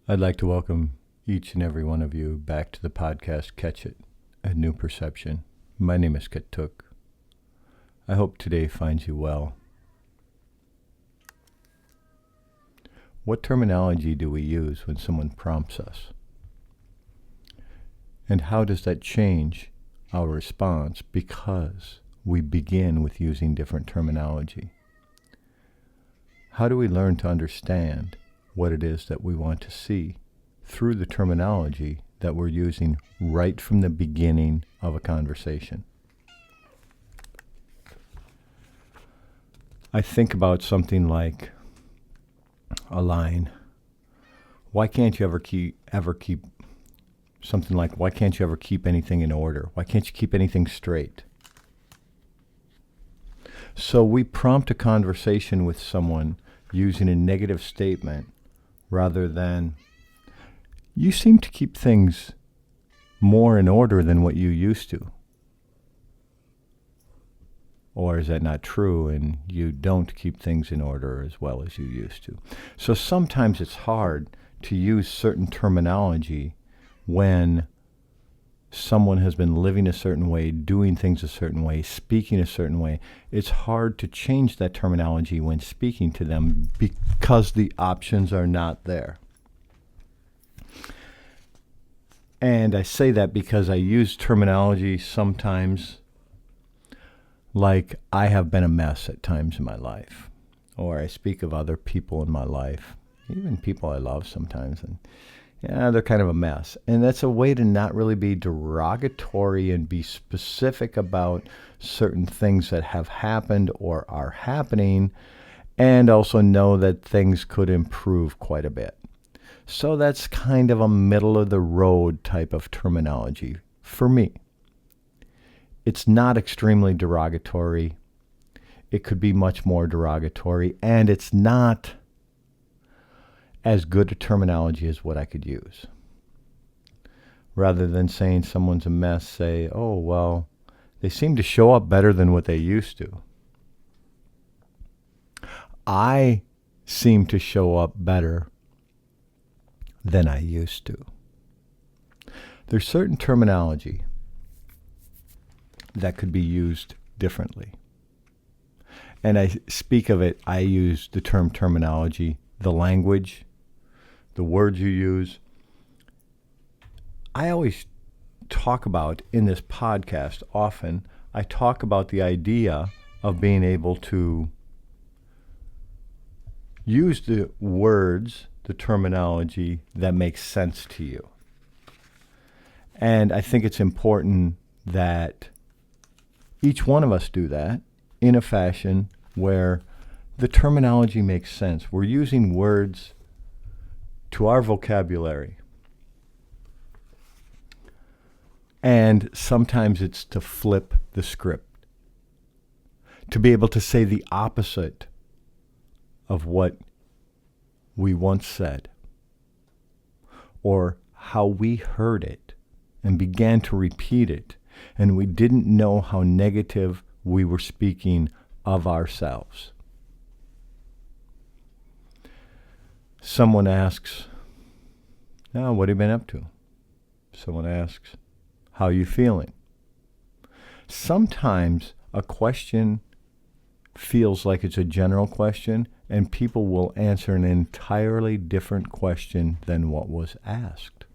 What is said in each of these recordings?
I'd like to welcome each and every one of you back to the podcast Catch It, A New Perception. My name is Katuk. I hope today finds you well. What terminology do we use when someone prompts us? And how does that change our response because we begin with using different terminology? How do we learn to understand what it is that we want to see through the terminology that we're using right from the beginning of a conversation? I think about something like a line. Why can't you ever keep something like, why can't you ever keep anything in order? Why can't you keep anything straight? So we prompt a conversation with someone using a negative statement rather than, you seem to keep things more in order than what you used to. Or is that not true and you don't keep things in order as well as you used to? So sometimes it's hard to use certain terminology when someone has been living a certain way, doing things a certain way, speaking a certain way. It's hard to change that terminology when speaking to them because the options are not there. And I say that because I use terminology sometimes like I have been a mess at times in my life, or I speak of other people in my life, even people I love sometimes, and yeah, they're kind of a mess. And that's a way to not really be derogatory and be specific about certain things that have happened or are happening, and also know that things could improve quite a bit. So that's kind of a middle of the road type of terminology for me. It's not extremely derogatory. It could be much more derogatory, and it's not as good a terminology as what I could use. Rather than saying someone's a mess, say, oh, well, they seem to show up better than what they used to. I seem to show up better than I used to. There's certain terminology that could be used differently. And I speak of it, I use the term terminology, the language, the words you use. I always talk about, in this podcast often, I talk about the idea of being able to use the words, the terminology that makes sense to you. And I think it's important that each one of us do that in a fashion where the terminology makes sense. We're using words to our vocabulary. And sometimes it's to flip the script, to be able to say the opposite of what we once said, or how we heard it and began to repeat it, and we didn't know how negative we were speaking of ourselves. Someone asks, now, what have you been up to? Someone asks, how are you feeling? Sometimes a question feels like it's a general question, and people will answer an entirely different question than what was asked.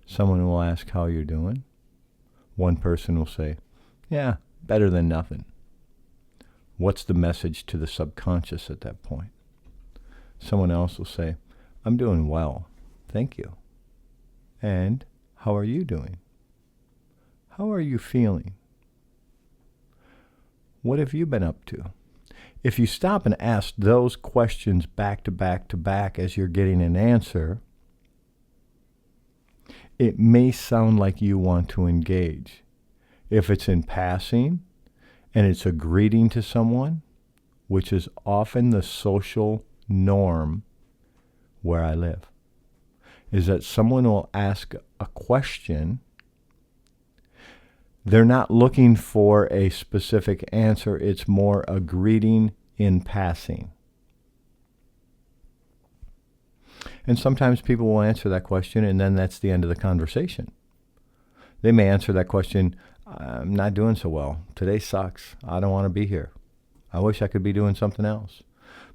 Someone will ask how you're doing. One person will say, yeah, better than nothing. What's the message to the subconscious at that point? Someone else will say, I'm doing well, thank you. And how are you doing? How are you feeling? What have you been up to? If you stop and ask those questions back to back to back as you're getting an answer, it may sound like you want to engage. If it's in passing and it's a greeting to someone, which is often the social norm where I live, is that someone will ask a question. They're not looking for a specific answer. It's more a greeting in passing. And sometimes people will answer that question, and then that's the end of the conversation. They may answer that question, I'm not doing so well. Today sucks. I don't want to be here. I wish I could be doing something else.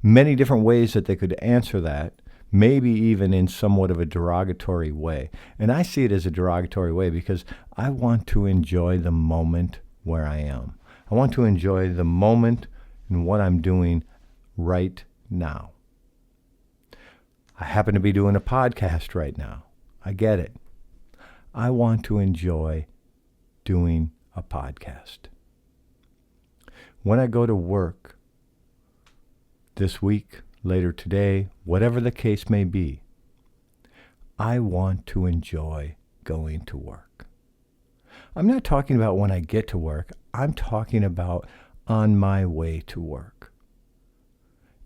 Many different ways that they could answer that, maybe even in somewhat of a derogatory way. And I see it as a derogatory way because I want to enjoy the moment where I am. I want to enjoy the moment and what I'm doing right now. I happen to be doing a podcast right now. I get it. I want to enjoy doing a podcast. When I go to work this week, later today, whatever the case may be, I want to enjoy going to work. I'm not talking about when I get to work. I'm talking about on my way to work.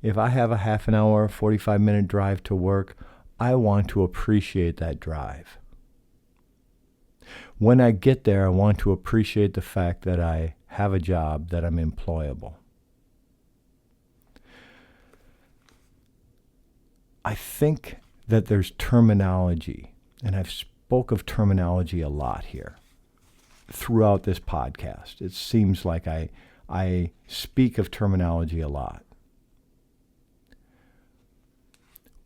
If I have a half an hour, 45-minute drive to work, I want to appreciate that drive. When I get there, I want to appreciate the fact that I have a job, that I'm employable. I think that there's terminology, and I've spoke of terminology a lot here throughout this podcast. It seems like I speak of terminology a lot.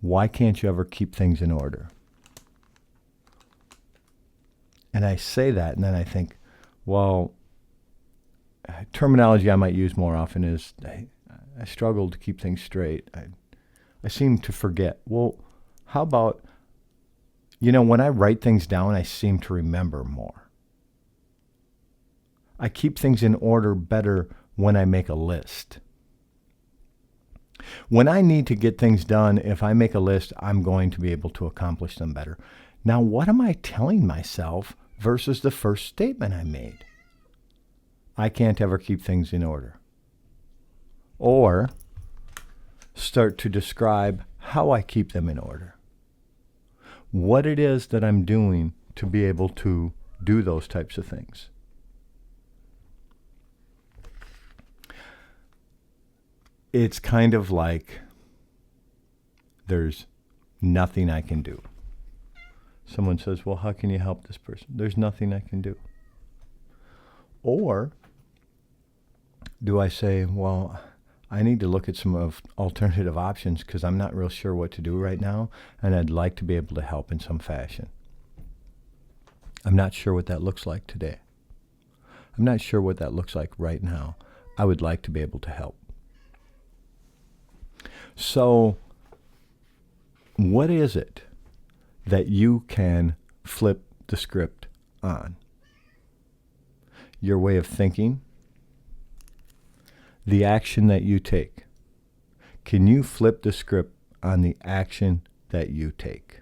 Why can't you ever keep things in order? And I say that, and then I think, well, terminology I might use more often is, I struggle to keep things straight. I seem to forget. Well, how about, when I write things down, I seem to remember more. I keep things in order better when I make a list. When I need to get things done, if I make a list, I'm going to be able to accomplish them better. Now, what am I telling myself versus the first statement I made? I can't ever keep things in order. Or start to describe how I keep them in order. What it is that I'm doing to be able to do those types of things. It's kind of like there's nothing I can do. Someone says, well, how can you help this person? There's nothing I can do. Or do I say, well, I need to look at some of alternative options because I'm not real sure what to do right now, and I'd like to be able to help in some fashion. I'm not sure what that looks like today. I'm not sure what that looks like right now. I would like to be able to help. So, what is it that you can flip the script on? Your way of thinking, the action that you take. Can you flip the script on the action that you take?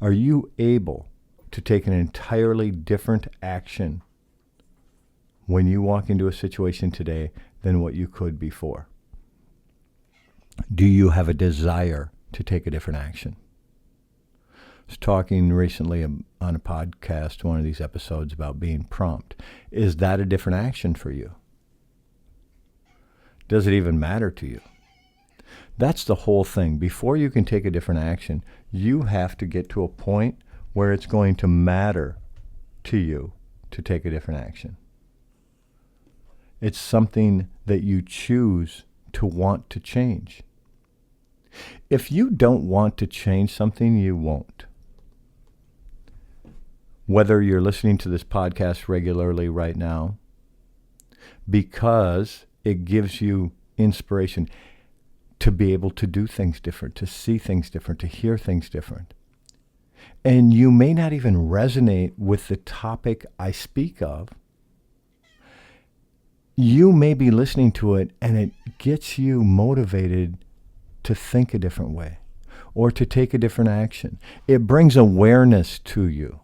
Are you able to take an entirely different action when you walk into a situation today than what you could before? Do you have a desire to take a different action? I was talking recently on a podcast, one of these episodes, about being prompt. Is that a different action for you? Does it even matter to you? That's the whole thing. Before you can take a different action, you have to get to a point where it's going to matter to you to take a different action. It's something that you choose to want to change. If you don't want to change something, you won't. Whether you're listening to this podcast regularly right now, because it gives you inspiration to be able to do things different, to see things different, to hear things different. And you may not even resonate with the topic I speak of. You may be listening to it and it gets you motivated to think a different way or to take a different action. It brings awareness to you.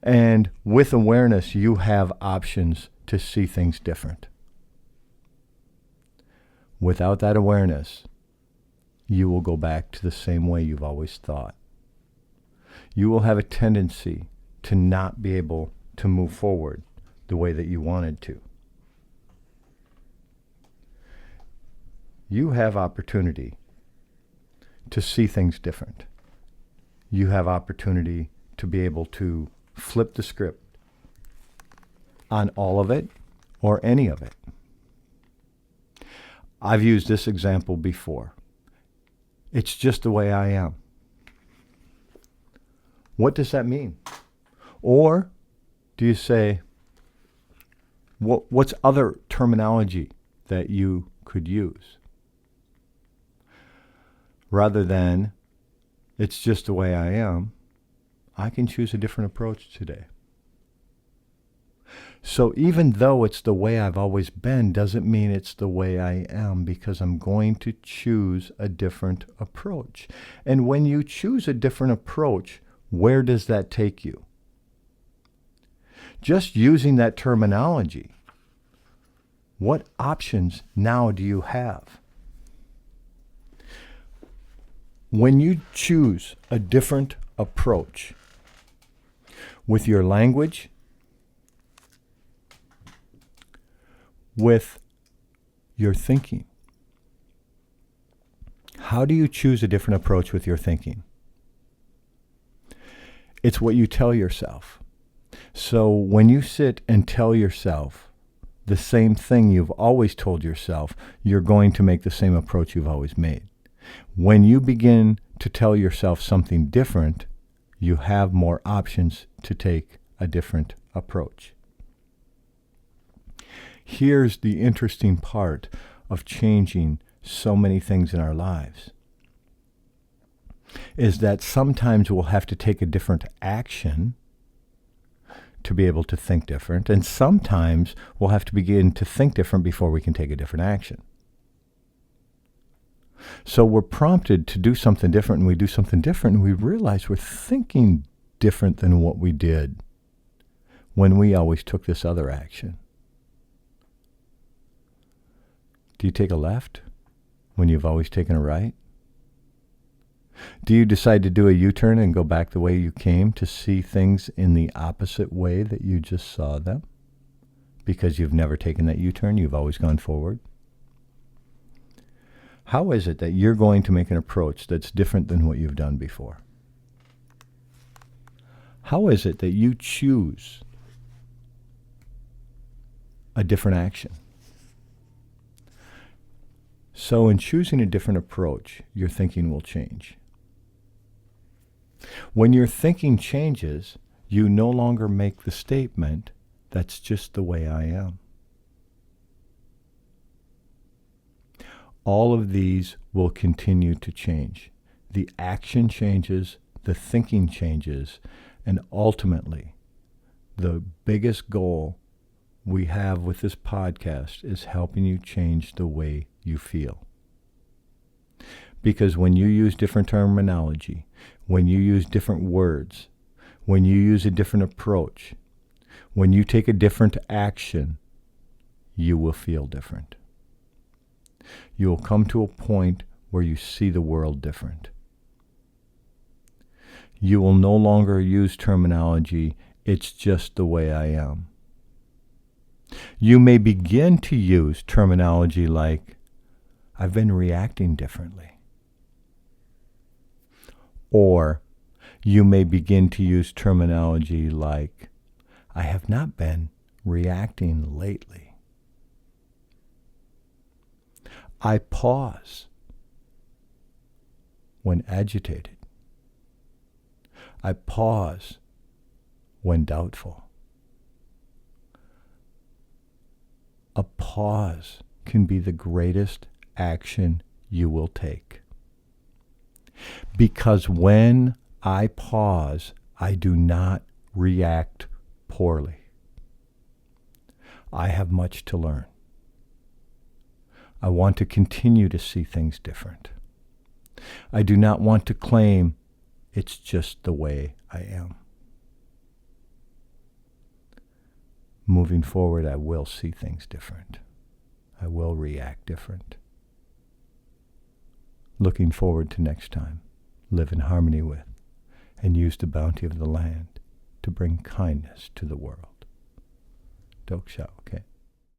And with awareness, you have options to see things different. Without that awareness, you will go back to the same way you've always thought. You will have a tendency to not be able to move forward the way that you wanted to. You have opportunity to see things different. You have opportunity to be able to flip the script on all of it or any of it. I've used this example before. It's just the way I am. What does that mean? Or do you say, what's other terminology that you could use? Rather than, it's just the way I am, I can choose a different approach today. So even though it's the way I've always been, doesn't mean it's the way I am, because I'm going to choose a different approach. And when you choose a different approach, where does that take you? Just using that terminology, what options now do you have? When you choose a different approach with your language, with your thinking, how do you choose a different approach with your thinking? It's what you tell yourself. So when you sit and tell yourself the same thing you've always told yourself, you're going to make the same approach you've always made. When you begin to tell yourself something different, you have more options to take a different approach. Here's the interesting part of changing so many things in our lives, is that sometimes we'll have to take a different action to be able to think different, and sometimes we'll have to begin to think different before we can take a different action. So we're prompted to do something different, and we do something different, and we realize we're thinking different than what we did when we always took this other action. Do you take a left when you've always taken a right? Do you decide to do a U-turn and go back the way you came to see things in the opposite way that you just saw them? Because you've never taken that U-turn, you've always gone forward? How is it that you're going to make an approach that's different than what you've done before? How is it that you choose a different action? So in choosing a different approach, your thinking will change. When your thinking changes, you no longer make the statement, that's just the way I am. All of these will continue to change. The action changes, the thinking changes, and ultimately, the biggest goal we have with this podcast is helping you change the way you feel. Because when you use different terminology, when you use different words, when you use a different approach, when you take a different action, you will feel different. You will come to a point where you see the world different. You will no longer use terminology, it's just the way I am. You may begin to use terminology like, I've been reacting differently. Or you may begin to use terminology like, I have not been reacting lately. I pause when agitated. I pause when doubtful. A pause can be the greatest action you will take. Because when I pause, I do not react poorly. I have much to learn. I want to continue to see things different. I do not want to claim it's just the way I am. Moving forward, I will see things different. I will react different. Looking forward to next time, live in harmony with, and use the bounty of the land to bring kindness to the world. Doksha, okay?